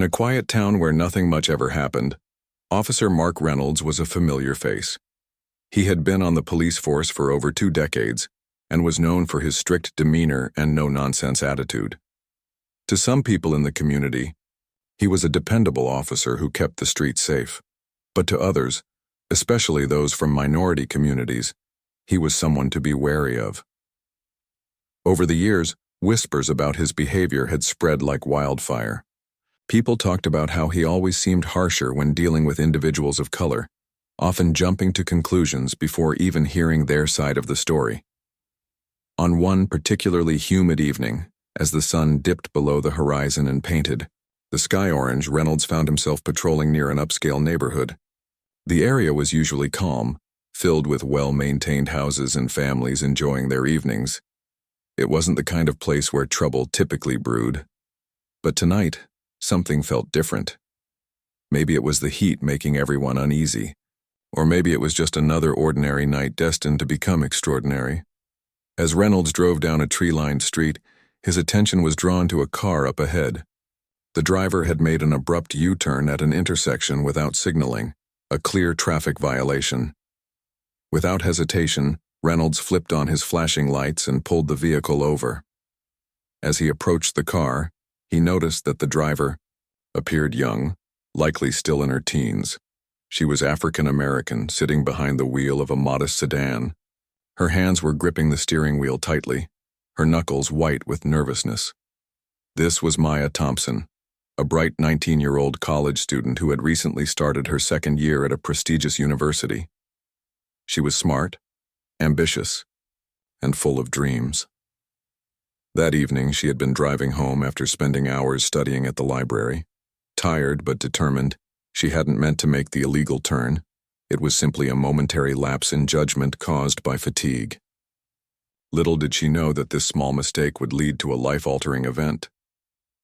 a quiet town where nothing much ever happened, Officer Mark Reynolds was a familiar face. He had been on the police force for over 2 decades and was known for his strict demeanor and no-nonsense attitude. To some people in the community, he was a dependable officer who kept the streets safe. But to others, especially those from minority communities, he was someone to be wary of. Over the years, whispers about his behavior had spread like wildfire. People talked about how he always seemed harsher when dealing with individuals of color, often jumping to conclusions before even hearing their side of the story. On one particularly humid evening, as the sun dipped below the horizon and painted the sky orange, Reynolds found himself patrolling near an upscale neighborhood. The area was usually calm, filled with well-maintained houses and families enjoying their evenings. It wasn't the kind of place where trouble typically brewed. But tonight, something felt different. Maybe it was the heat making everyone uneasy, or maybe it was just another ordinary night destined to become extraordinary. As Reynolds drove down a tree-lined street, his attention was drawn to a car up ahead. The driver had made an abrupt U-turn at an intersection without signaling, a clear traffic violation. Without hesitation, Reynolds flipped on his flashing lights and pulled the vehicle over. As he approached the car, he noticed that the driver appeared young, likely still in her teens. She was African American, sitting behind the wheel of a modest sedan. Her hands were gripping the steering wheel tightly, her knuckles white with nervousness. This was Maya Thompson, a bright 19-year-old college student who had recently started her second year at a prestigious university. She was smart, ambitious, and full of dreams. That evening, she had been driving home after spending hours studying at the library. Tired but determined, she hadn't meant to make the illegal turn. It was simply a momentary lapse in judgment caused by fatigue. Little did she know that this small mistake would lead to a life-altering event.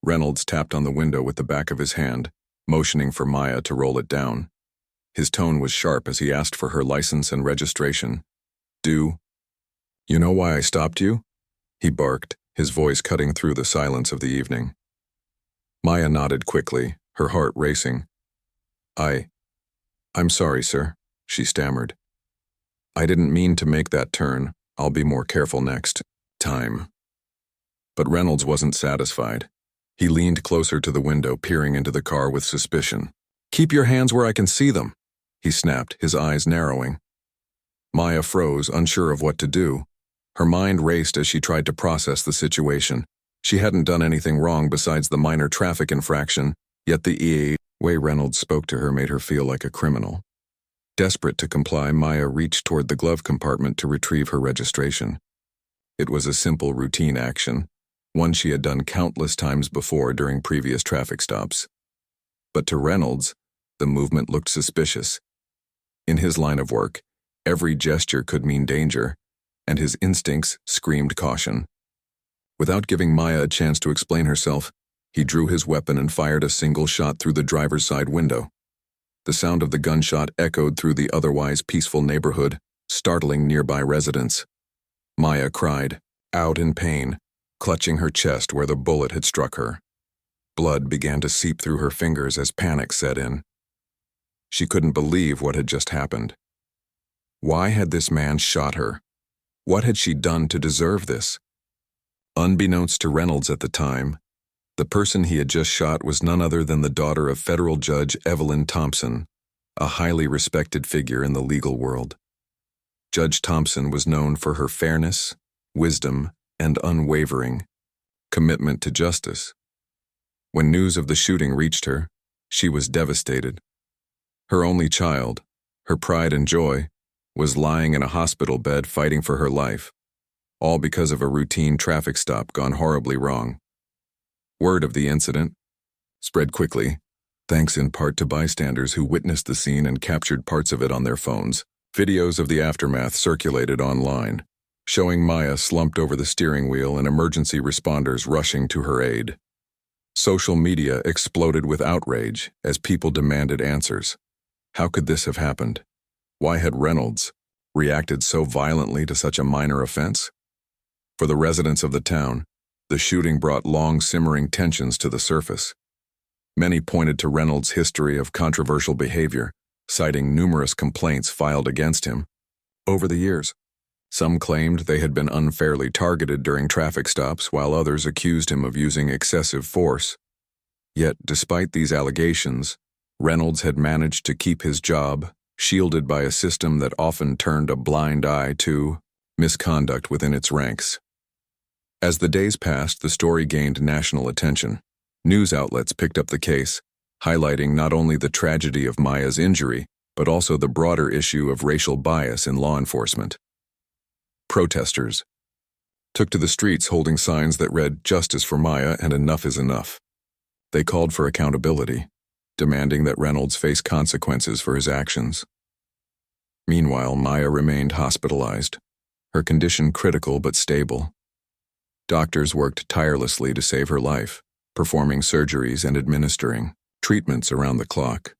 Reynolds tapped on the window with the back of his hand, motioning for Maya to roll it down. His tone was sharp as he asked for her license and registration. "You know why I stopped you?" he barked, his voice cutting through the silence of the evening. Maya nodded quickly, her heart racing. I'm sorry, sir," she stammered. "I didn't mean to make that turn. I'll be more careful next time." But Reynolds wasn't satisfied. He leaned closer to the window, peering into the car with suspicion. "Keep your hands where I can see them," he snapped, his eyes narrowing. Maya froze, unsure of what to do. Her mind raced as she tried to process the situation. She hadn't done anything wrong besides the minor traffic infraction, yet the way Reynolds spoke to her made her feel like a criminal. Desperate to comply, Maya reached toward the glove compartment to retrieve her registration. It was a simple routine action, one she had done countless times before during previous traffic stops. But to Reynolds, the movement looked suspicious. In his line of work, every gesture could mean danger, and his instincts screamed caution. Without giving Maya a chance to explain herself, he drew his weapon and fired a single shot through the driver's side window. The sound of the gunshot echoed through the otherwise peaceful neighborhood, startling nearby residents. Maya cried, out in pain, clutching her chest where the bullet had struck her. Blood began to seep through her fingers as panic set in. She couldn't believe what had just happened. Why had this man shot her? What had she done to deserve this? Unbeknownst to Reynolds at the time, the person he had just shot was none other than the daughter of federal judge Evelyn Thompson, a highly respected figure in the legal world. Judge Thompson was known for her fairness, wisdom, and unwavering commitment to justice. When news of the shooting reached her, she was devastated. Her only child, her pride and joy, was lying in a hospital bed fighting for her life, all because of a routine traffic stop gone horribly wrong. Word of the incident spread quickly, thanks in part to bystanders who witnessed the scene and captured parts of it on their phones. Videos of the aftermath circulated online, showing Maya slumped over the steering wheel and emergency responders rushing to her aid. Social media exploded with outrage as people demanded answers. How could this have happened? Why had Reynolds reacted so violently to such a minor offense? For the residents of the town, the shooting brought long simmering tensions to the surface. Many pointed to Reynolds' history of controversial behavior, citing numerous complaints filed against him over the years. Some claimed they had been unfairly targeted during traffic stops, while others accused him of using excessive force. Yet, despite these allegations, Reynolds had managed to keep his job, shielded by a system that often turned a blind eye to misconduct within its ranks. As the days passed, the story gained national attention. News outlets picked up the case, highlighting not only the tragedy of Maya's injury, but also the broader issue of racial bias in law enforcement. Protesters took to the streets holding signs that read "Justice for Maya" and "Enough is enough." They called for accountability, demanding that Reynolds face consequences for his actions. Meanwhile, Maya remained hospitalized, her condition critical but stable. Doctors worked tirelessly to save her life, performing surgeries and administering treatments around the clock.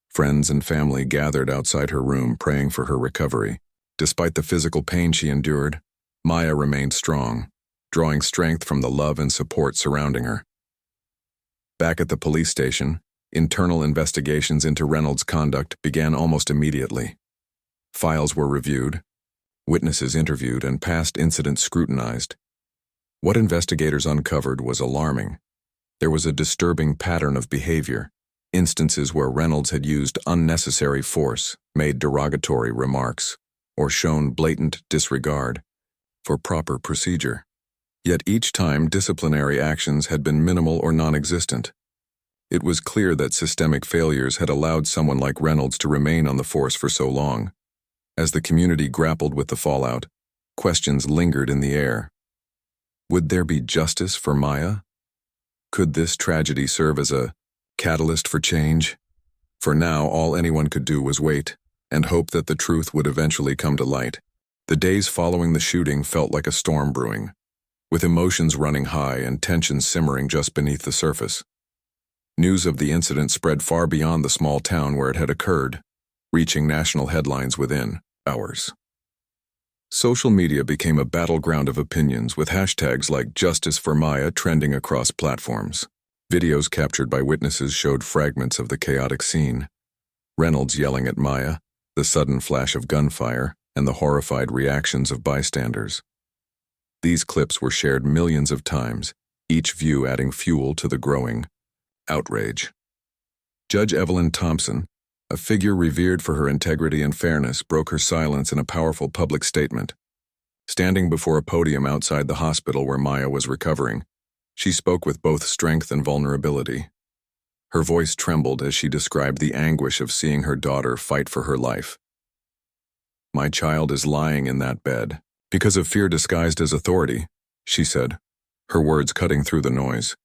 Friends and family gathered outside her room praying for her recovery. Despite the physical pain she endured, Maya remained strong, drawing strength from the love and support surrounding her. Back at the police station, internal investigations into Reynolds' conduct began almost immediately. Files were reviewed, witnesses interviewed, and past incidents scrutinized. What investigators uncovered was alarming. There was a disturbing pattern of behavior, instances where Reynolds had used unnecessary force, made derogatory remarks, or shown blatant disregard for proper procedure. Yet each time disciplinary actions had been minimal or non-existent. It was clear that systemic failures had allowed someone like Reynolds to remain on the force for so long. As the community grappled with the fallout, questions lingered in the air. Would there be justice for Maya? Could this tragedy serve as a catalyst for change? For now, all anyone could do was wait and hope that the truth would eventually come to light. The days following the shooting felt like a storm brewing, with emotions running high and tensions simmering just beneath the surface. News of the incident spread far beyond the small town where it had occurred, reaching national headlines within hours. Social media became a battleground of opinions, with hashtags like "Justice for Maya" trending across platforms. Videos captured by witnesses showed fragments of the chaotic scene. Reynolds yelling at Maya, the sudden flash of gunfire, and the horrified reactions of bystanders. These clips were shared millions of times, each view adding fuel to the growing outrage. Judge Evelyn Thompson, a figure revered for her integrity and fairness, broke her silence in a powerful public statement. Standing before a podium outside the hospital where Maya was recovering, she spoke with both strength and vulnerability. Her voice trembled as she described the anguish of seeing her daughter fight for her life. "My child is lying in that bed because of fear disguised as authority," she said, her words cutting through the noise.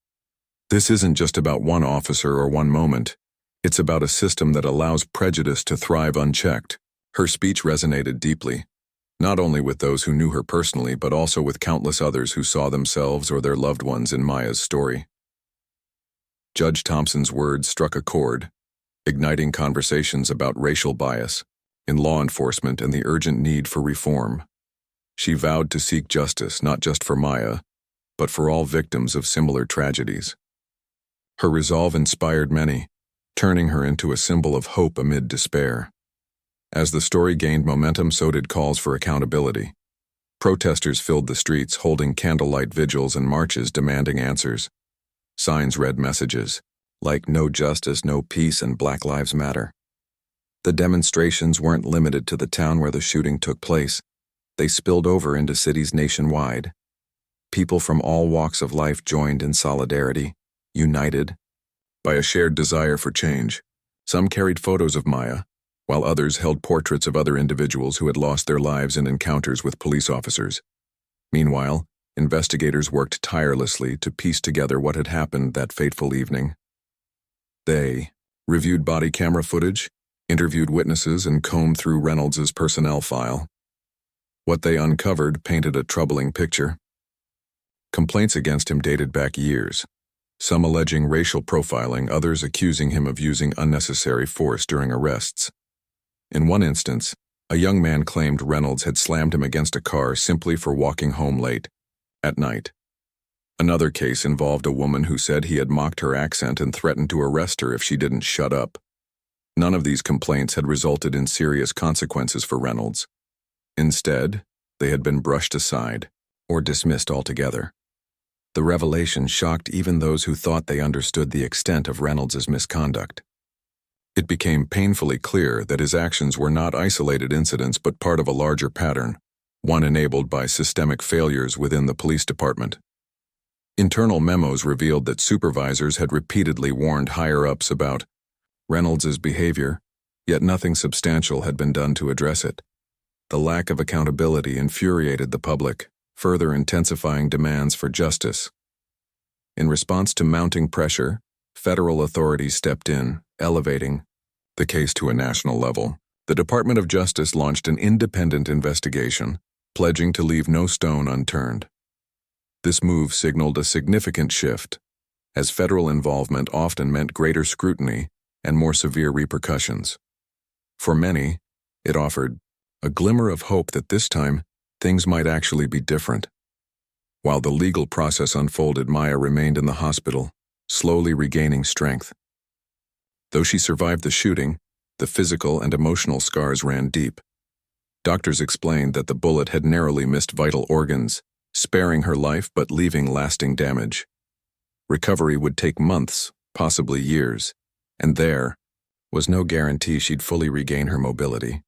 "This isn't just about one officer or one moment. It's about a system that allows prejudice to thrive unchecked." Her speech resonated deeply, not only with those who knew her personally, but also with countless others who saw themselves or their loved ones in Maya's story. Judge Thompson's words struck a chord, igniting conversations about racial bias in law enforcement and the urgent need for reform. She vowed to seek justice not just for Maya, but for all victims of similar tragedies. Her resolve inspired many, turning her into a symbol of hope amid despair. As the story gained momentum, so did calls for accountability. Protesters filled the streets, holding candlelight vigils and marches demanding answers. Signs read messages like "No justice, no peace," and "Black Lives Matter." The demonstrations weren't limited to the town where the shooting took place. They spilled over into cities nationwide. People from all walks of life joined in solidarity, united by a shared desire for change. Some carried photos of Maya, while others held portraits of other individuals who had lost their lives in encounters with police officers. Meanwhile, investigators worked tirelessly to piece together what had happened that fateful evening. They reviewed body camera footage, interviewed witnesses, and combed through Reynolds' personnel file. What they uncovered painted a troubling picture. Complaints against him dated back years, some alleging racial profiling, others accusing him of using unnecessary force during arrests. In one instance, a young man claimed Reynolds had slammed him against a car simply for walking home late at night. Another case involved a woman who said he had mocked her accent and threatened to arrest her if she didn't shut up. None of these complaints had resulted in serious consequences for Reynolds. Instead, they had been brushed aside or dismissed altogether. The revelation shocked even those who thought they understood the extent of Reynolds's misconduct. It became painfully clear that his actions were not isolated incidents but part of a larger pattern, one enabled by systemic failures within the police department. Internal memos revealed that supervisors had repeatedly warned higher-ups about Reynolds's behavior, yet nothing substantial had been done to address it. The lack of accountability infuriated the public, further intensifying demands for justice. In response to mounting pressure, federal authorities stepped in, elevating the case to a national level. The Department of Justice launched an independent investigation, pledging to leave no stone unturned. This move signaled a significant shift, as federal involvement often meant greater scrutiny and more severe repercussions. For many, it offered a glimmer of hope that this time things might actually be different. While the legal process unfolded, Maya remained in the hospital, slowly regaining strength. Though she survived the shooting, the physical and emotional scars ran deep. Doctors explained that the bullet had narrowly missed vital organs, sparing her life but leaving lasting damage. Recovery would take months, possibly years, and there was no guarantee she'd fully regain her mobility.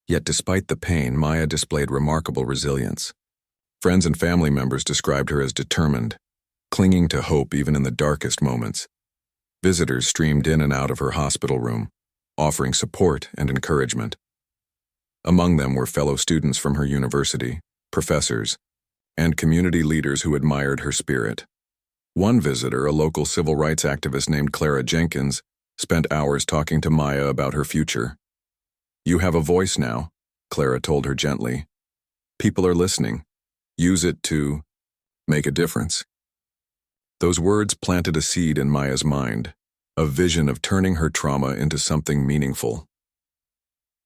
Yet despite the pain, Maya displayed remarkable resilience. Friends and family members described her as determined, clinging to hope even in the darkest moments. Visitors streamed in and out of her hospital room, offering support and encouragement. Among them were fellow students from her university, professors, and community leaders who admired her spirit. One visitor, a local civil rights activist named Clara Jenkins, spent hours talking to Maya about her future. "You have a voice now," Clara told her gently. "People are listening. Use it to make a difference." Those words planted a seed in Maya's mind, a vision of turning her trauma into something meaningful.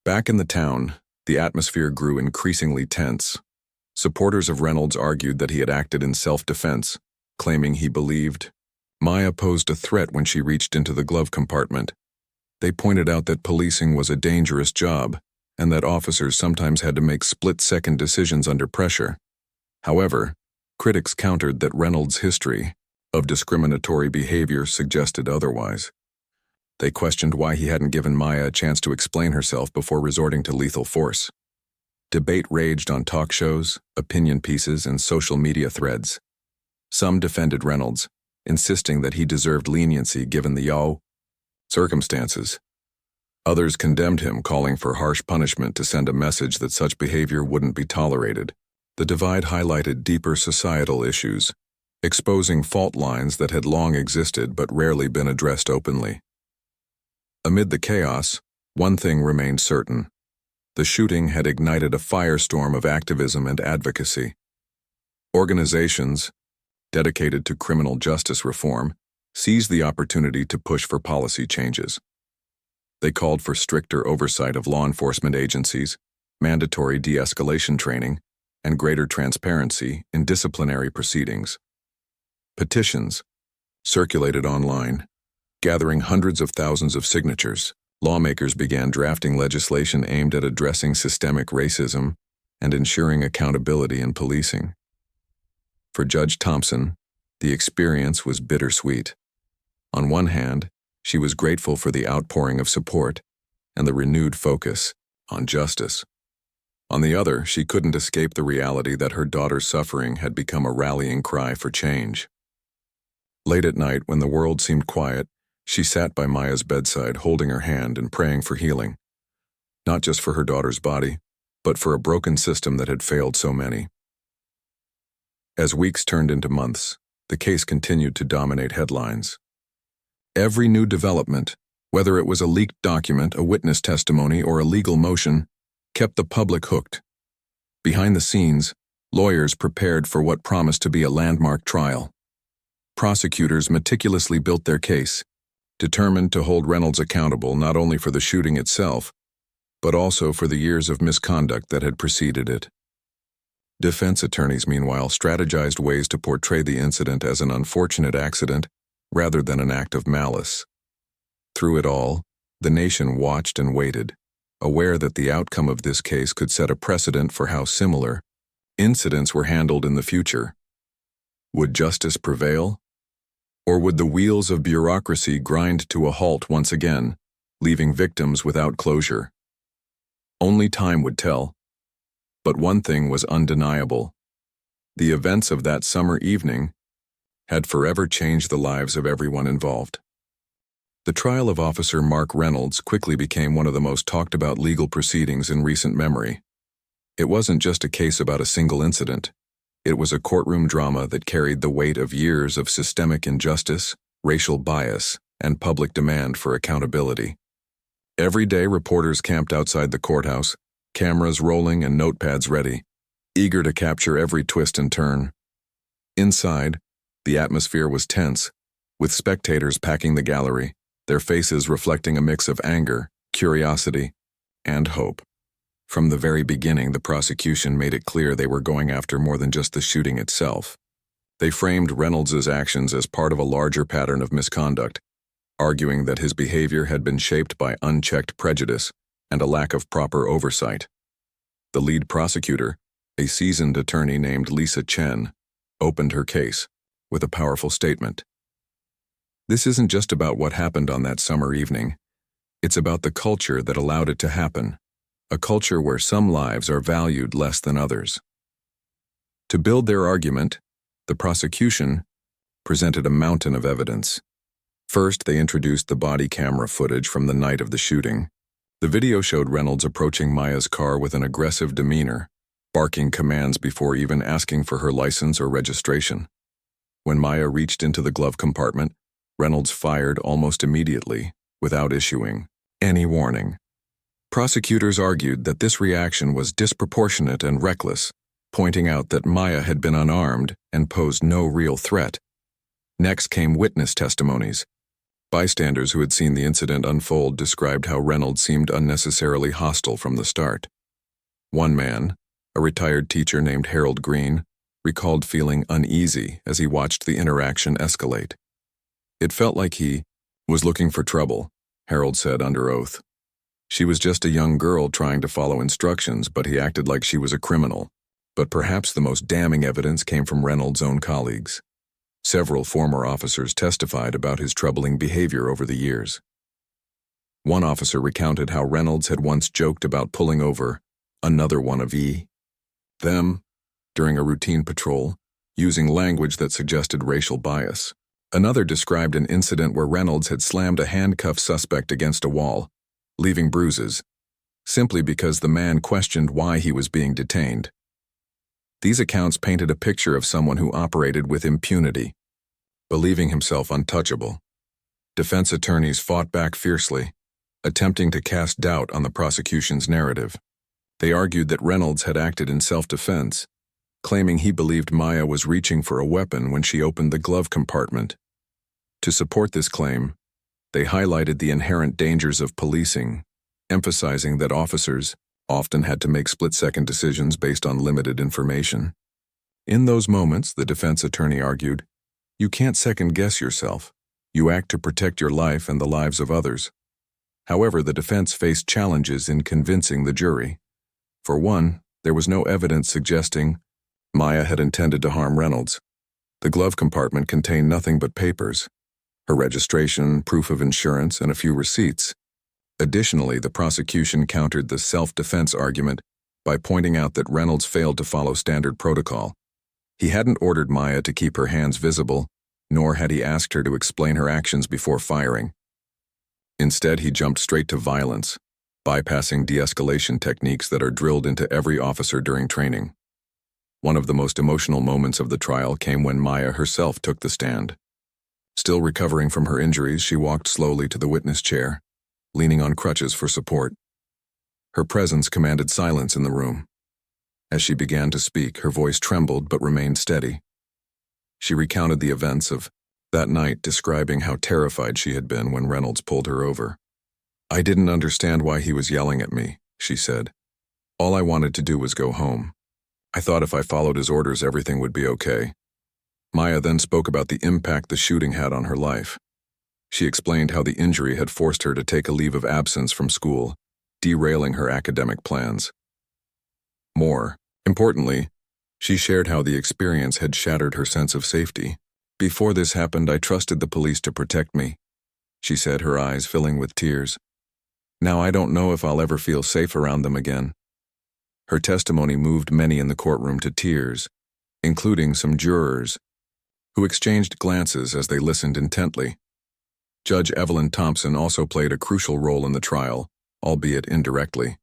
Back in the town, the atmosphere grew increasingly tense. Supporters of Reynolds argued that he had acted in self-defense, claiming he believed Maya posed a threat when she reached into the glove compartment. They pointed out that policing was a dangerous job and that officers sometimes had to make split-second decisions under pressure. However, critics countered that Reynolds' history of discriminatory behavior suggested otherwise. They questioned why he hadn't given Maya a chance to explain herself before resorting to lethal force. Debate raged on talk shows, opinion pieces, and social media threads. Some defended Reynolds, insisting that he deserved leniency given the circumstances. Others condemned him, calling for harsh punishment to send a message that such behavior wouldn't be tolerated. The divide highlighted deeper societal issues, exposing fault lines that had long existed but rarely been addressed openly. Amid the chaos, one thing remained certain. The shooting had ignited a firestorm of activism and advocacy. Organizations dedicated to criminal justice reform seized the opportunity to push for policy changes. They called for stricter oversight of law enforcement agencies, mandatory de-escalation training, and greater transparency in disciplinary proceedings. Petitions circulated online, gathering hundreds of thousands of signatures. Lawmakers began drafting legislation aimed at addressing systemic racism and ensuring accountability in policing. For Judge Thompson, the experience was bittersweet. On one hand, she was grateful for the outpouring of support and the renewed focus on justice. On the other, she couldn't escape the reality that her daughter's suffering had become a rallying cry for change. Late at night, when the world seemed quiet, she sat by Maya's bedside, holding her hand and praying for healing, not just for her daughter's body, but for a broken system that had failed so many. As weeks turned into months, the case continued to dominate headlines. Every new development, whether it was a leaked document, a witness testimony, or a legal motion, kept the public hooked. Behind the scenes, lawyers prepared for what promised to be a landmark trial. Prosecutors meticulously built their case, determined to hold Reynolds accountable not only for the shooting itself, but also for the years of misconduct that had preceded it. Defense attorneys, meanwhile, strategized ways to portray the incident as an unfortunate accident rather than an act of malice. Through it all, the nation watched and waited, aware that the outcome of this case could set a precedent for how similar incidents were handled in the future. Would justice prevail? Or would the wheels of bureaucracy grind to a halt once again, leaving victims without closure? Only time would tell. But one thing was undeniable. The events of that summer evening had forever changed the lives of everyone involved. The trial of Officer Mark Reynolds quickly became one of the most talked about legal proceedings in recent memory. It wasn't just a case about a single incident. It was a courtroom drama that carried the weight of years of systemic injustice, racial bias, and public demand for accountability. Every day, reporters camped outside the courthouse, cameras rolling and notepads ready, eager to capture every twist and turn. Inside, the atmosphere was tense, with spectators packing the gallery, their faces reflecting a mix of anger, curiosity, and hope. From the very beginning, the prosecution made it clear they were going after more than just the shooting itself. They framed Reynolds' actions as part of a larger pattern of misconduct, arguing that his behavior had been shaped by unchecked prejudice and a lack of proper oversight. The lead prosecutor, a seasoned attorney named Lisa Chen, opened her case with a powerful statement. This isn't just about what happened on that summer evening. It's about the culture that allowed it to happen. A culture where some lives are valued less than others. To build their argument, the prosecution presented a mountain of evidence. First, they introduced the body camera footage from the night of the shooting. The video showed Reynolds approaching Maya's car with an aggressive demeanor, barking commands before even asking for her license or registration. When Maya reached into the glove compartment, Reynolds fired almost immediately, without issuing any warning. Prosecutors argued that this reaction was disproportionate and reckless, pointing out that Maya had been unarmed and posed no real threat. Next came witness testimonies. Bystanders who had seen the incident unfold described how Reynolds seemed unnecessarily hostile from the start. One man, a retired teacher named Harold Green, recalled feeling uneasy as he watched the interaction escalate. It felt like he was looking for trouble, Harold said under oath. She was just a young girl trying to follow instructions, but he acted like she was a criminal. But perhaps the most damning evidence came from Reynolds' own colleagues. Several former officers testified about his troubling behavior over the years. One officer recounted how Reynolds had once joked about pulling over another one of them during a routine patrol, using language that suggested racial bias. Another described an incident where Reynolds had slammed a handcuffed suspect against a wall, leaving bruises, simply because the man questioned why he was being detained. These accounts painted a picture of someone who operated with impunity, believing himself untouchable. Defense attorneys fought back fiercely, attempting to cast doubt on the prosecution's narrative. They argued that Reynolds had acted in self-defense, claiming he believed Maya was reaching for a weapon when she opened the glove compartment. To support this claim, they highlighted the inherent dangers of policing, emphasizing that officers often had to make split-second decisions based on limited information. In those moments, the defense attorney argued, you can't second-guess yourself. You act to protect your life and the lives of others. However, the defense faced challenges in convincing the jury. For one, there was no evidence suggesting Maya had intended to harm Reynolds. The glove compartment contained nothing but papers, her registration, proof of insurance, and a few receipts. Additionally, the prosecution countered the self-defense argument by pointing out that Reynolds failed to follow standard protocol. He hadn't ordered Maya to keep her hands visible, nor had he asked her to explain her actions before firing. Instead, he jumped straight to violence, bypassing de-escalation techniques that are drilled into every officer during training. One of the most emotional moments of the trial came when Maya herself took the stand. Still recovering from her injuries, she walked slowly to the witness chair, leaning on crutches for support. Her presence commanded silence in the room. As she began to speak, her voice trembled but remained steady. She recounted the events of that night, describing how terrified she had been when Reynolds pulled her over. I didn't understand why he was yelling at me, she said. All I wanted to do was go home. I thought if I followed his orders, everything would be okay. Maya then spoke about the impact the shooting had on her life. She explained how the injury had forced her to take a leave of absence from school, derailing her academic plans. More importantly, she shared how the experience had shattered her sense of safety. Before this happened, I trusted the police to protect me, she said, her eyes filling with tears. Now I don't know if I'll ever feel safe around them again. Her testimony moved many in the courtroom to tears, including some jurors, who exchanged glances as they listened intently. Judge Evelyn Thompson also played a crucial role in the trial, albeit indirectly.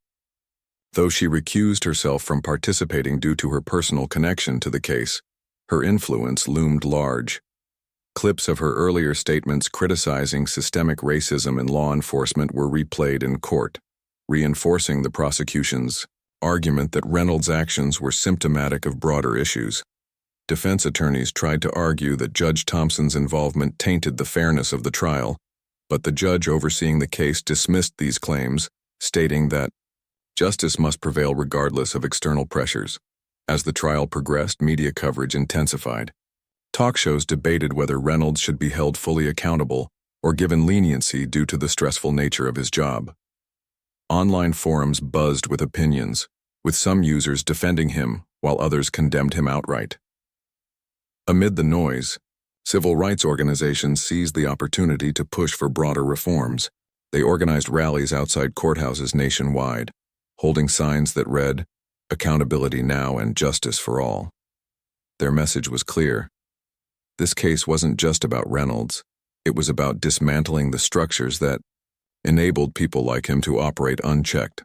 Though she recused herself from participating due to her personal connection to the case, her influence loomed large. Clips of her earlier statements criticizing systemic racism in law enforcement were replayed in court, reinforcing the prosecution's argument that Reynolds' actions were symptomatic of broader issues. Defense attorneys tried to argue that Judge Thompson's involvement tainted the fairness of the trial, but the judge overseeing the case dismissed these claims, stating that justice must prevail regardless of external pressures. As the trial progressed, media coverage intensified. Talk shows debated whether Reynolds should be held fully accountable or given leniency due to the stressful nature of his job. Online forums buzzed with opinions, with some users defending him while others condemned him outright. Amid the noise, civil rights organizations seized the opportunity to push for broader reforms. They organized rallies outside courthouses nationwide, holding signs that read, "Accountability now and justice for all." Their message was clear. This case wasn't just about Reynolds. It was about dismantling the structures that enabled people like him to operate unchecked.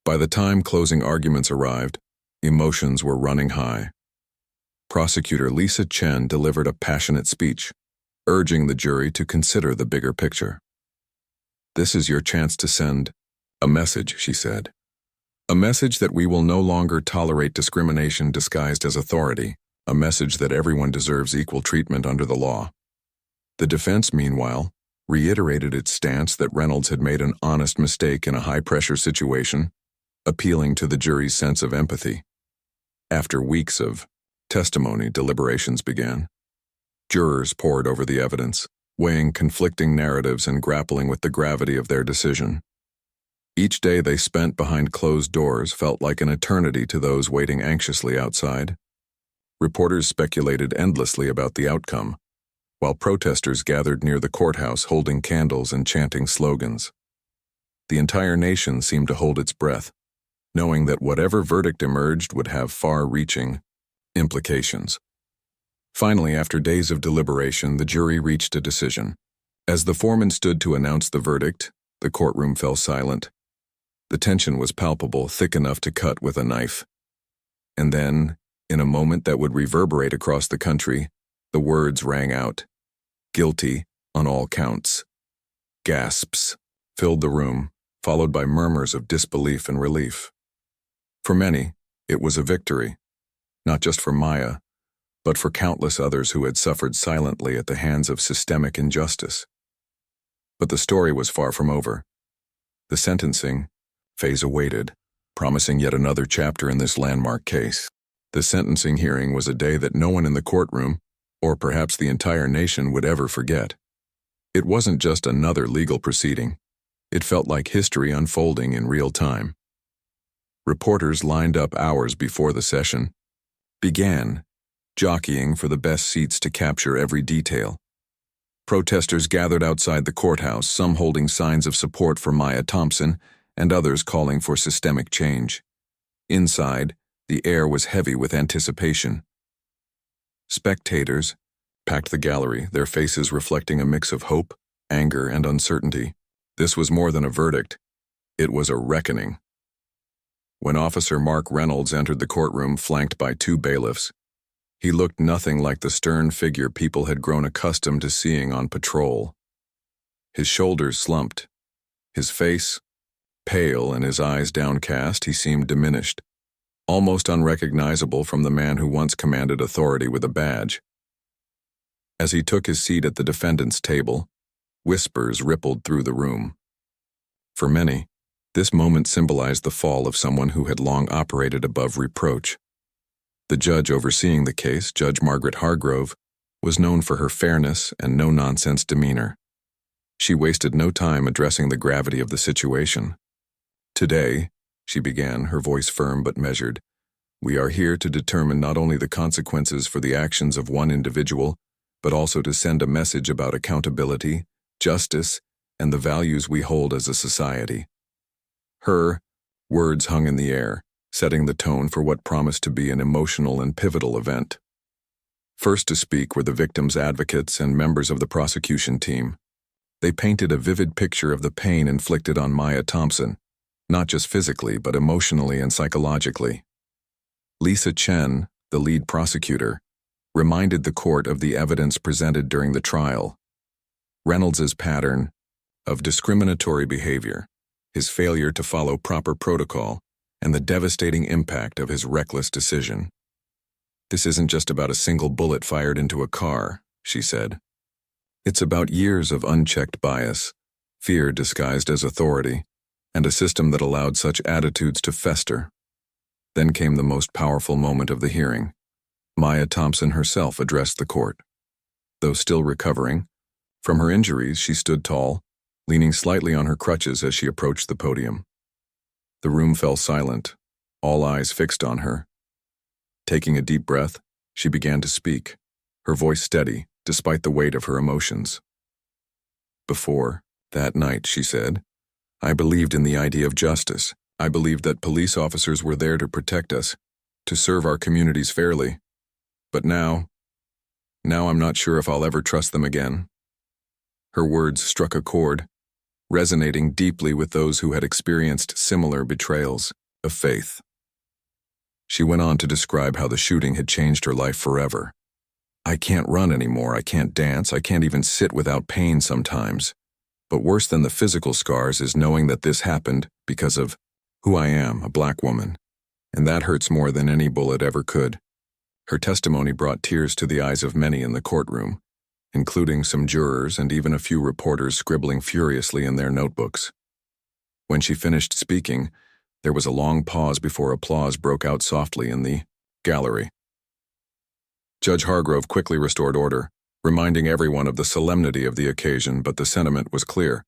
By the time closing arguments arrived, emotions were running high. Prosecutor Lisa Chen delivered a passionate speech, urging the jury to consider the bigger picture. "This is your chance to send a message," she said. "A message that we will no longer tolerate discrimination disguised as authority, a message that everyone deserves equal treatment under the law." The defense, meanwhile, reiterated its stance that Reynolds had made an honest mistake in a high-pressure situation, appealing to the jury's sense of empathy. After weeks of testimony, deliberations began. Jurors pored over the evidence, weighing conflicting narratives and grappling with the gravity of their decision. Each day they spent behind closed doors felt like an eternity to those waiting anxiously outside. Reporters speculated endlessly about the outcome, while protesters gathered near the courthouse holding candles and chanting slogans. The entire nation seemed to hold its breath, knowing that whatever verdict emerged would have far-reaching implications. Finally, after days of deliberation, the jury reached a decision. As the foreman stood to announce the verdict, the courtroom fell silent. The tension was palpable, thick enough to cut with a knife. And then, in a moment that would reverberate across the country, the words rang out, "Guilty on all counts." Gasps filled the room, followed by murmurs of disbelief and relief. For many, it was a victory, not just for Maya, but for countless others who had suffered silently at the hands of systemic injustice. But the story was far from over. The sentencing phase awaited, promising yet another chapter in this landmark case. The sentencing hearing was a day that no one in the courtroom, or perhaps the entire nation, would ever forget. It wasn't just another legal proceeding. It felt like history unfolding in real time. Reporters lined up hours before the session began, jockeying for the best seats to capture every detail. Protesters gathered outside the courthouse, some holding signs of support for Maya Thompson and others calling for systemic change. Inside, the air was heavy with anticipation. Spectators packed the gallery, their faces reflecting a mix of hope, anger, and uncertainty. This was more than a verdict. It was a reckoning. When Officer Mark Reynolds entered the courtroom flanked by two bailiffs, he looked nothing like the stern figure people had grown accustomed to seeing on patrol. His shoulders slumped, his face pale and his eyes downcast. He seemed diminished, almost unrecognizable from the man who once commanded authority with a badge. As he took his seat at the defendant's table, whispers rippled through the room. For many, This moment symbolized the fall of someone who had long operated above reproach. The judge overseeing the case, Judge Margaret Hargrove, was known for her fairness and no-nonsense demeanor. She wasted no time addressing the gravity of the situation. "Today," she began, her voice firm but measured, "we are here to determine not only the consequences for the actions of one individual, but also to send a message about accountability, justice, and the values we hold as a society." Her words hung in the air, setting the tone for what promised to be an emotional and pivotal event. First to speak were the victims' advocates and members of the prosecution team. They painted a vivid picture of the pain inflicted on Maya Thompson, not just physically but emotionally and psychologically. Lisa Chen, the lead prosecutor, reminded the court of the evidence presented during the trial. Reynolds's pattern of discriminatory behavior, his failure to follow proper protocol, and the devastating impact of his reckless decision. "This isn't just about a single bullet fired into a car," she said. "It's about years of unchecked bias, fear disguised as authority, and a system that allowed such attitudes to fester." Then came the most powerful moment of the hearing. Maya Thompson herself addressed the court. Though still recovering from her injuries, she stood tall, leaning slightly on her crutches as she approached the podium. The room fell silent, all eyes fixed on her. Taking a deep breath, she began to speak, her voice steady despite the weight of her emotions. "Before that night," she said, "I believed in the idea of justice. I believed that police officers were there to protect us, to serve our communities fairly. But now I'm not sure if I'll ever trust them again." Her words struck a chord, resonating deeply with those who had experienced similar betrayals of faith. She went on to describe how the shooting had changed her life forever. "I can't run anymore, I can't dance, I can't even sit without pain sometimes. But worse than the physical scars is knowing that this happened because of who I am, a Black woman. And that hurts more than any bullet ever could." Her testimony brought tears to the eyes of many in the courtroom, including some jurors and even a few reporters scribbling furiously in their notebooks. When she finished speaking, there was a long pause before applause broke out softly in the gallery. Judge Hargrove quickly restored order, reminding everyone of the solemnity of the occasion, but the sentiment was clear.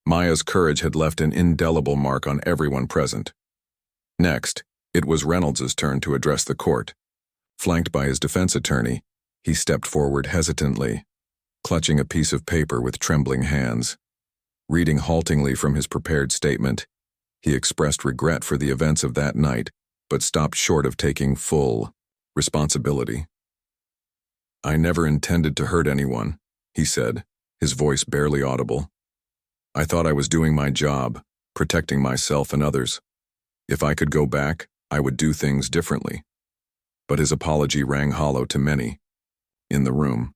Maya's courage had left an indelible mark on everyone present. Next, it was Reynolds's turn to address the court. Flanked by his defense attorney, he stepped forward hesitantly, clutching a piece of paper with trembling hands. Reading haltingly from his prepared statement, he expressed regret for the events of that night, but stopped short of taking full responsibility. "I never intended to hurt anyone," he said, his voice barely audible. "I thought I was doing my job, protecting myself and others. If I could go back, I would do things differently." But his apology rang hollow to many in the room.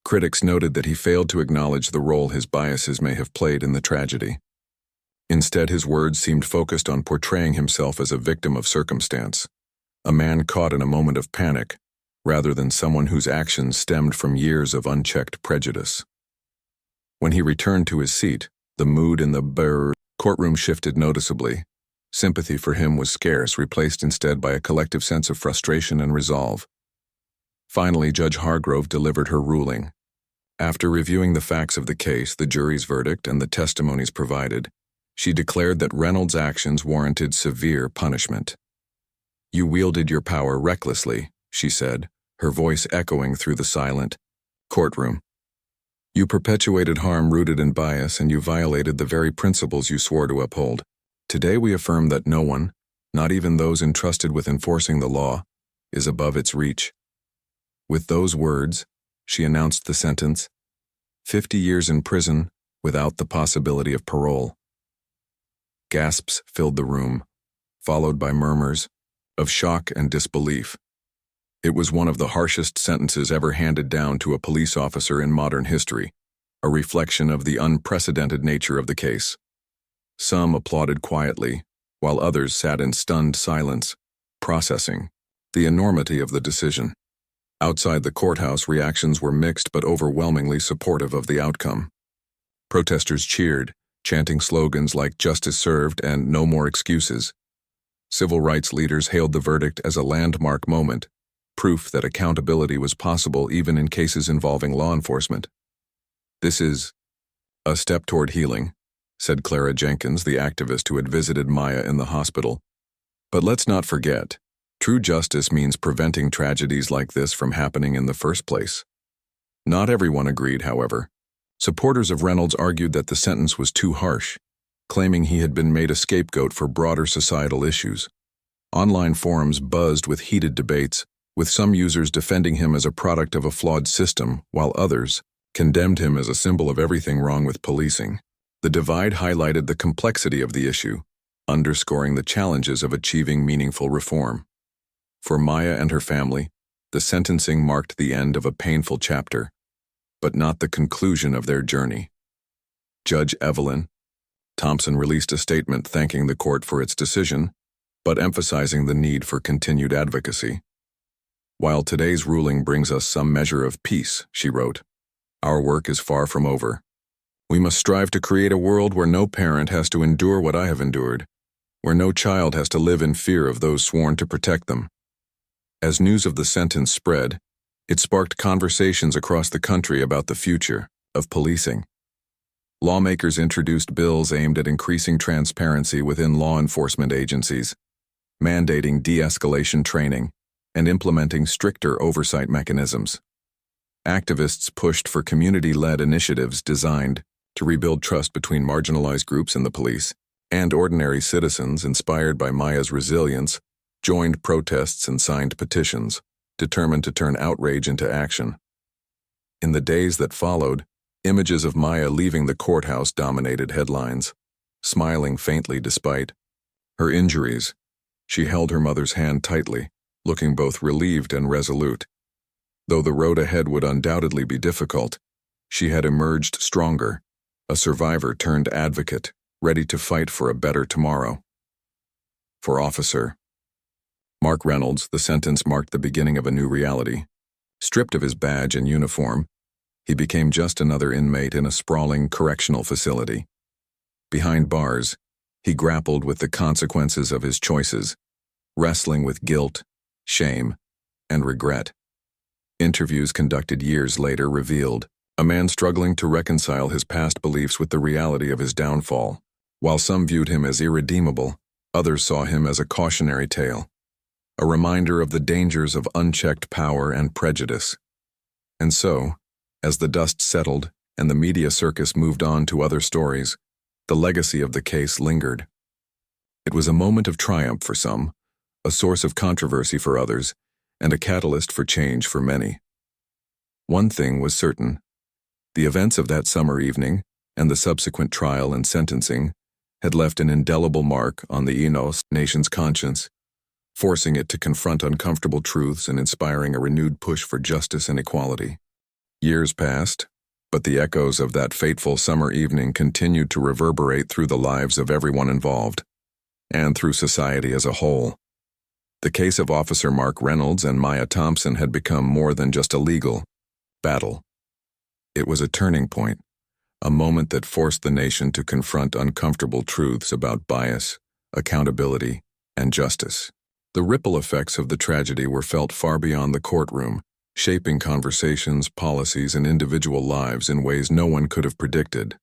Critics noted that he failed to acknowledge the role his biases may have played in the tragedy. Instead, his words seemed focused on portraying himself as a victim of circumstance, a man caught in a moment of panic, rather than someone whose actions stemmed from years of unchecked prejudice. When he returned to his seat, the mood in the courtroom shifted noticeably. Sympathy for him was scarce, replaced instead by a collective sense of frustration and resolve. Finally, Judge Hargrove delivered her ruling. After reviewing the facts of the case, the jury's verdict, and the testimonies provided, she declared that Reynolds' actions warranted severe punishment. "You wielded your power recklessly," she said, her voice echoing through the silent courtroom. "You perpetuated harm rooted in bias, and you violated the very principles you swore to uphold. Today we affirm that no one, not even those entrusted with enforcing the law, is above its reach." With those words, she announced the sentence: 50 years in prison without the possibility of parole. Gasps filled the room, followed by murmurs of shock and disbelief. It was one of the harshest sentences ever handed down to a police officer in modern history, a reflection of the unprecedented nature of the case. Some applauded quietly, while others sat in stunned silence, processing the enormity of the decision. Outside the courthouse, reactions were mixed but overwhelmingly supportive of the outcome. Protesters cheered, chanting slogans like "Justice served" and "No more excuses." Civil rights leaders hailed the verdict as a landmark moment, proof that accountability was possible even in cases involving law enforcement. "This is a step toward healing," said Clara Jenkins, the activist who had visited Maya in the hospital. "But let's not forget, true justice means preventing tragedies like this from happening in the first place." Not everyone agreed, however. Supporters of Reynolds argued that the sentence was too harsh, claiming he had been made a scapegoat for broader societal issues. Online forums buzzed with heated debates, with some users defending him as a product of a flawed system, while others condemned him as a symbol of everything wrong with policing. The divide highlighted the complexity of the issue, underscoring the challenges of achieving meaningful reform. For Maya and her family, the sentencing marked the end of a painful chapter, but not the conclusion of their journey. Judge Evelyn Thompson released a statement thanking the court for its decision, but emphasizing the need for continued advocacy. "While today's ruling brings us some measure of peace," she wrote, "our work is far from over. We must strive to create a world where no parent has to endure what I have endured, where no child has to live in fear of those sworn to protect them." As news of the sentence spread, it sparked conversations across the country about the future of policing. Lawmakers introduced bills aimed at increasing transparency within law enforcement agencies, mandating de-escalation training, and implementing stricter oversight mechanisms. Activists pushed for community-led initiatives designed to rebuild trust between marginalized groups and the police, and ordinary citizens, inspired by Maya's resilience, joined protests and signed petitions, determined to turn outrage into action. In the days that followed, images of Maya leaving the courthouse dominated headlines. Smiling faintly despite her injuries, she held her mother's hand tightly, looking both relieved and resolute. Though the road ahead would undoubtedly be difficult, she had emerged stronger, a survivor turned advocate, ready to fight for a better tomorrow. For Officer Mark Reynolds, the sentence marked the beginning of a new reality. Stripped of his badge and uniform, he became just another inmate in a sprawling correctional facility. Behind bars, he grappled with the consequences of his choices, wrestling with guilt, shame, and regret. Interviews conducted years later revealed a man struggling to reconcile his past beliefs with the reality of his downfall. While some viewed him as irredeemable, others saw him as a cautionary tale, a reminder of the dangers of unchecked power and prejudice. And so, as the dust settled and the media circus moved on to other stories, the legacy of the case lingered. It was a moment of triumph for some, a source of controversy for others, and a catalyst for change for many. One thing was certain: the events of that summer evening and the subsequent trial and sentencing had left an indelible mark on the Enos nation's conscience, forcing it to confront uncomfortable truths and inspiring a renewed push for justice and equality. Years passed, but the echoes of that fateful summer evening continued to reverberate through the lives of everyone involved, and through society as a whole. The case of Officer Mark Reynolds and Maya Thompson had become more than just a legal battle. It was a turning point, a moment that forced the nation to confront uncomfortable truths about bias, accountability, and justice. The ripple effects of the tragedy were felt far beyond the courtroom, shaping conversations, policies, and individual lives in ways no one could have predicted.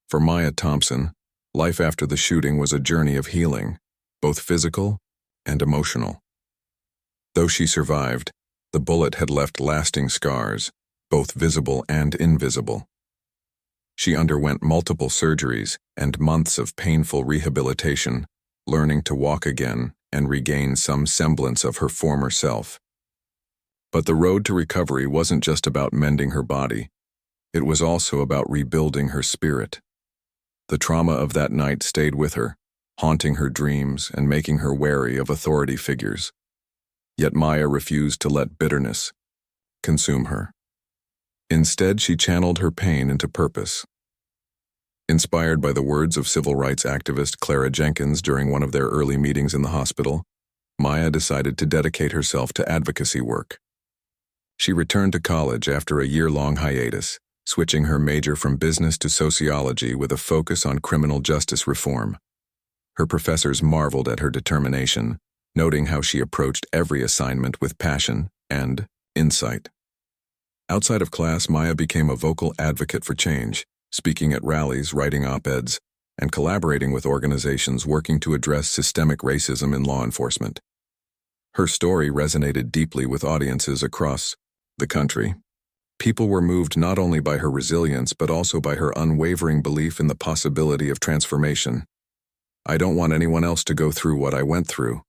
For Maya Thompson, life after the shooting was a journey of healing, both physical and emotional. Though she survived, the bullet had left lasting scars, both visible and invisible. She underwent multiple surgeries and months of painful rehabilitation, learning to walk again and regain some semblance of her former self. But the road to recovery wasn't just about mending her body. It was also about rebuilding her spirit. The trauma of that night stayed with her, haunting her dreams and making her wary of authority figures. Yet Maya refused to let bitterness consume her. Instead, she channeled her pain into purpose. Inspired by the words of civil rights activist Clara Jenkins during one of their early meetings in the hospital, Maya decided to dedicate herself to advocacy work. She returned to college after a year-long hiatus, switching her major from business to sociology with a focus on criminal justice reform. Her professors marveled at her determination, noting how she approached every assignment with passion and insight. Outside of class, Maya became a vocal advocate for change, speaking at rallies, writing op-eds, and collaborating with organizations working to address systemic racism in law enforcement. Her story resonated deeply with audiences across the country. People were moved not only by her resilience but also by her unwavering belief in the possibility of transformation. "I don't want anyone else to go through what I went through,"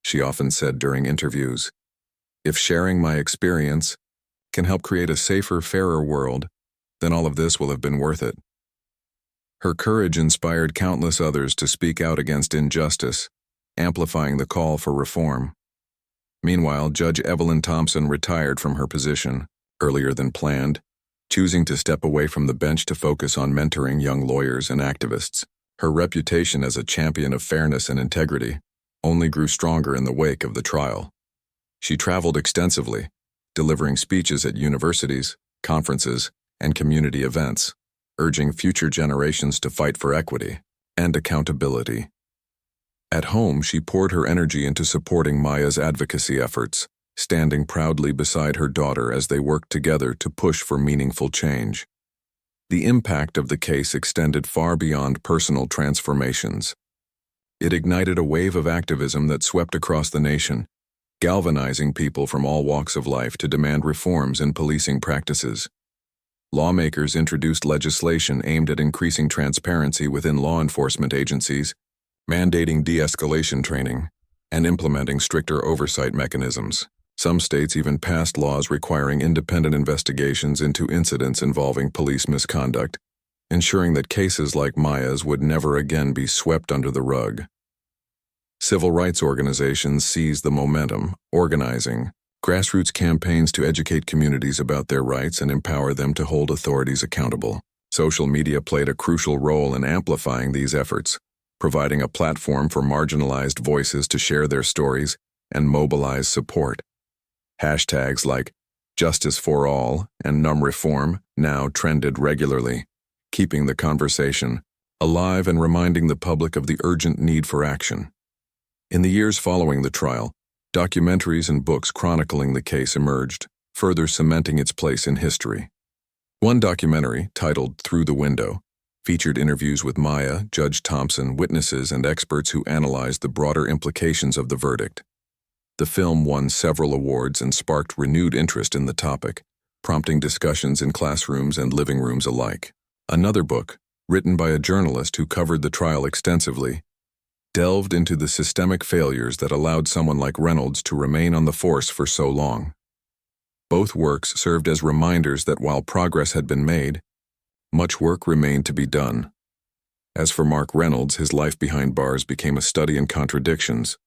she often said during interviews. "If sharing my experience can help create a safer, fairer world, then all of this will have been worth it." Her courage inspired countless others to speak out against injustice, amplifying the call for reform. Meanwhile, Judge Evelyn Thompson retired from her position earlier than planned, choosing to step away from the bench to focus on mentoring young lawyers and activists. Her reputation as a champion of fairness and integrity only grew stronger in the wake of the trial. She traveled extensively, delivering speeches at universities, conferences, and community events, urging future generations to fight for equity and accountability. At home, she poured her energy into supporting Maya's advocacy efforts, standing proudly beside her daughter as they worked together to push for meaningful change. The impact of the case extended far beyond personal transformations. It ignited a wave of activism that swept across the nation, galvanizing people from all walks of life to demand reforms in policing practices. Lawmakers introduced legislation aimed at increasing transparency within law enforcement agencies, mandating de-escalation training, and implementing stricter oversight mechanisms. Some states even passed laws requiring independent investigations into incidents involving police misconduct, ensuring that cases like Maya's would never again be swept under the rug. Civil rights organizations seized the momentum, organizing grassroots campaigns to educate communities about their rights and empower them to hold authorities accountable. Social media played a crucial role in amplifying these efforts, providing a platform for marginalized voices to share their stories and mobilize support. Hashtags like Justice for All and Numb Reform now trended regularly, keeping the conversation alive and reminding the public of the urgent need for action. In the years following the trial, documentaries and books chronicling the case emerged, further cementing its place in history. One documentary, titled Through the Window, featured interviews with Maya, Judge Thompson, witnesses, and experts who analyzed the broader implications of the verdict. The film won several awards and sparked renewed interest in the topic, prompting discussions in classrooms and living rooms alike. Another book, written by a journalist who covered the trial extensively, delved into the systemic failures that allowed someone like Reynolds to remain on the force for so long. Both works served as reminders that while progress had been made, much work remained to be done. As for Mark Reynolds, his life behind bars became a study in contradictions.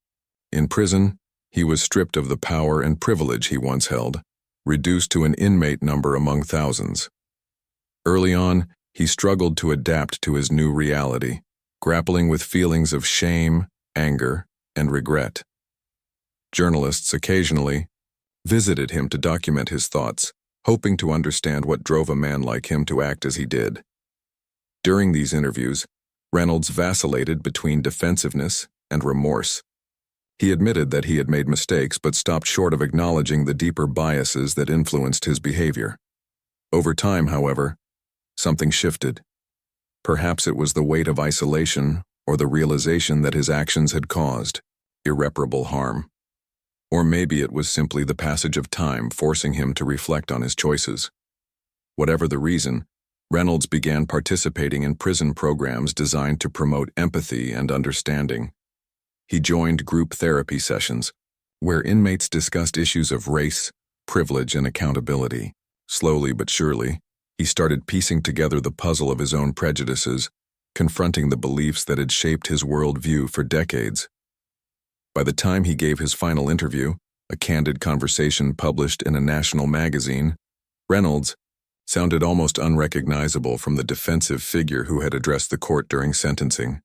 In prison, he was stripped of the power and privilege he once held, reduced to an inmate number among thousands. Early on, he struggled to adapt to his new reality, grappling with feelings of shame, anger, and regret. Journalists occasionally visited him to document his thoughts, hoping to understand what drove a man like him to act as he did. During these interviews, Reynolds vacillated between defensiveness and remorse. He admitted that he had made mistakes but stopped short of acknowledging the deeper biases that influenced his behavior. Over time, however, something shifted. Perhaps it was the weight of isolation or the realization that his actions had caused irreparable harm. Or maybe it was simply the passage of time forcing him to reflect on his choices. Whatever the reason, Reynolds began participating in prison programs designed to promote empathy and understanding. He joined group therapy sessions, where inmates discussed issues of race, privilege, and accountability. Slowly but surely, he started piecing together the puzzle of his own prejudices, confronting the beliefs that had shaped his worldview for decades. By the time he gave his final interview, a candid conversation published in a national magazine, Reynolds sounded almost unrecognizable from the defensive figure who had addressed the court during sentencing.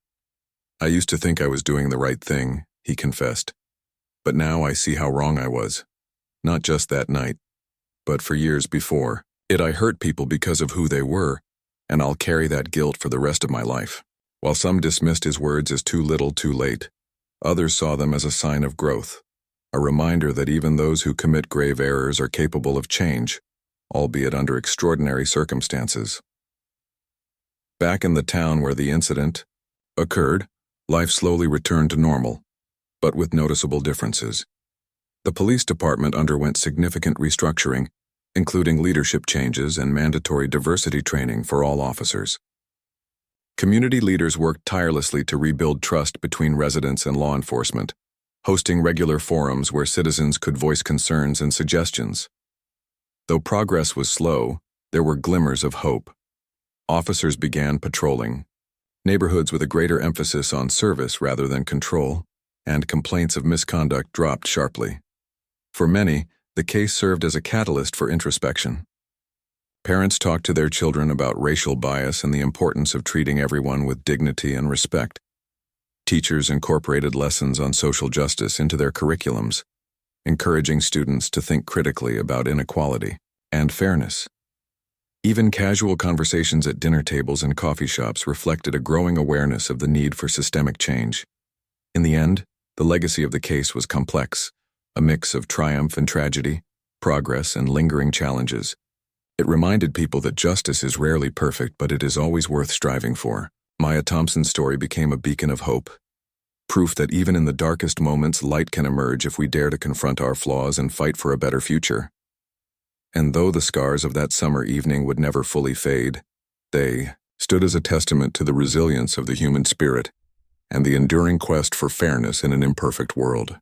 "I used to think I was doing the right thing," he confessed. "But now I see how wrong I was. Not just that night, but for years before." I hurt people because of who they were, and I'll carry that guilt for the rest of my life." While some dismissed his words as too little too late, others saw them as a sign of growth, a reminder that even those who commit grave errors are capable of change, albeit under extraordinary circumstances. Back in the town where the incident occurred, life slowly returned to normal, but with noticeable differences. The police department underwent significant restructuring, including leadership changes and mandatory diversity training for all officers. Community leaders worked tirelessly to rebuild trust between residents and law enforcement, hosting regular forums where citizens could voice concerns and suggestions. Though progress was slow, there were glimmers of hope. Officers began patrolling neighborhoods with a greater emphasis on service rather than control, and complaints of misconduct dropped sharply. For many, the case served as a catalyst for introspection. Parents talked to their children about racial bias and the importance of treating everyone with dignity and respect. Teachers incorporated lessons on social justice into their curriculums, encouraging students to think critically about inequality and fairness. Even casual conversations at dinner tables and coffee shops reflected a growing awareness of the need for systemic change. In the end, the legacy of the case was complex, a mix of triumph and tragedy, progress and lingering challenges. It reminded people that justice is rarely perfect, but it is always worth striving for. Maya Thompson's story became a beacon of hope, proof that even in the darkest moments, light can emerge if we dare to confront our flaws and fight for a better future. And though the scars of that summer evening would never fully fade, they stood as a testament to the resilience of the human spirit and the enduring quest for fairness in an imperfect world.